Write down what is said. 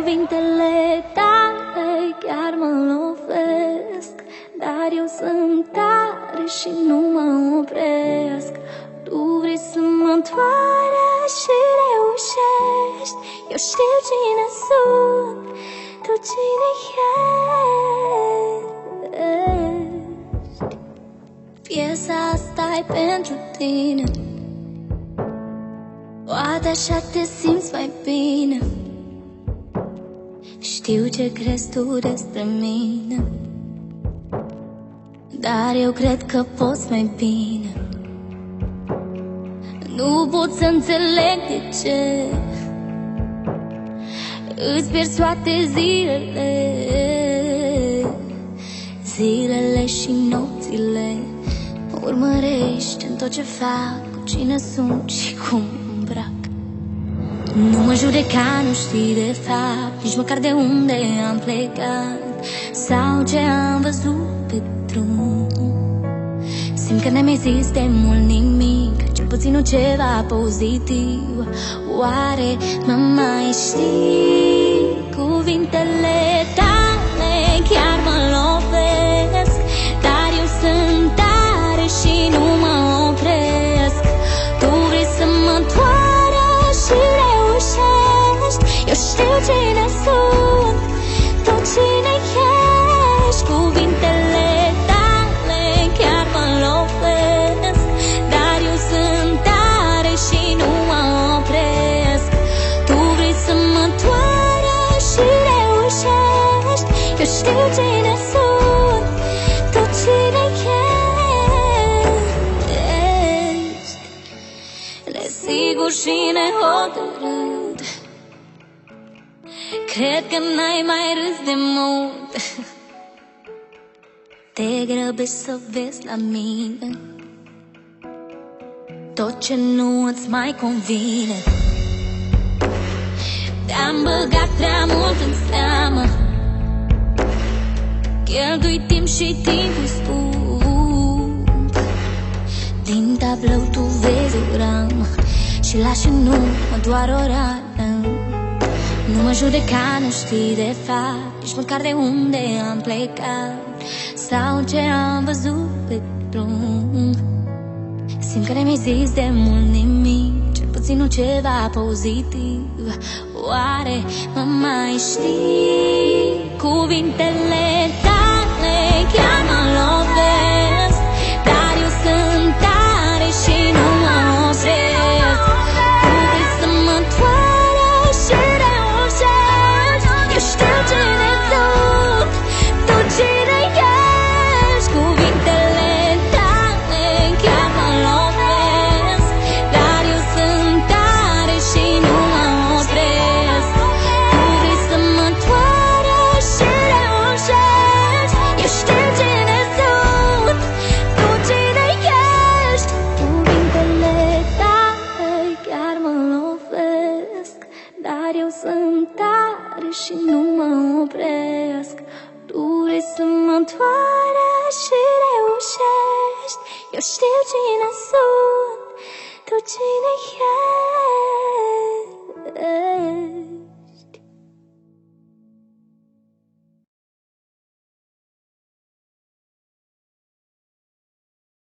Cuvintele tale chiar mă lovesc, dar eu sunt tare și nu mă opresc. Tu vrei să mă întoarci și reușești. Eu știu cine sunt, tu cine ești. Piesa asta e pentru tine, poate așa te simți mai bine. Știu ce crezi tu despre mine, dar eu cred că poți mai bine. Nu pot să înțeleg de ce îți pierzi toate zilele, zilele și nopțile. Mă urmărești în tot ce fac, cu cine sunt și cum îmbrac. Nu mă judeca, nu știi de fapt nici măcar de unde am plecat sau ce am văzut pe drum. Simt că n-ai mai zis de mult nimic, cel puțin nu ceva pozitiv. Oare mă mai știi? Cuvintele tale chiar mă lovesc, dar eu sunt tare și nu mă opresc. Tu vrei să mă întoarci și reușești. Eu știu cine sunt, tu cine ești. Cuvintele tale chiar mă lovesc, dar eu sunt tare și nu mă opresc. Tu vrei să mă întoarci și reușești. Eu știu cine sunt, tu cine ești. Nesigur și nehotărât, cred că n-ai mai râs de mult. Te grăbești să vezi la mine tot ce nu îți mai convine. Te-am băgat prea mult în seamă, cheltui timp și timpul scump. Din tablou tu vezi o ramă și lași în urmă doar o rană. Nu mă judeca, nu știi de fapt nici măcar de unde am plecat sau ce am văzut pe drum. Simt că n-ai mai zis de mult nimic, cel puțin nu ceva pozitiv. Oare mă mai știi? Cuvintele tale chiar mă lovesc, dar eu sunt tare și nu mă opresc. Tu vrei să mă întoarci și reușești. Eu știu cine sunt, tu cine ești. Cuvintele tale chiar mă lovesc, dar eu sunt tare și nu mă opresc. Tu vrei să mă întoarci și reușești. Eu știu cine sunt, tu cine ești. Cuvintele tale chiar mă lovesc, dar eu sunt tare și nu mă opresc. Tu vrei să mă întoarci și reușești. Eu știu cine sunt, tu cine ești.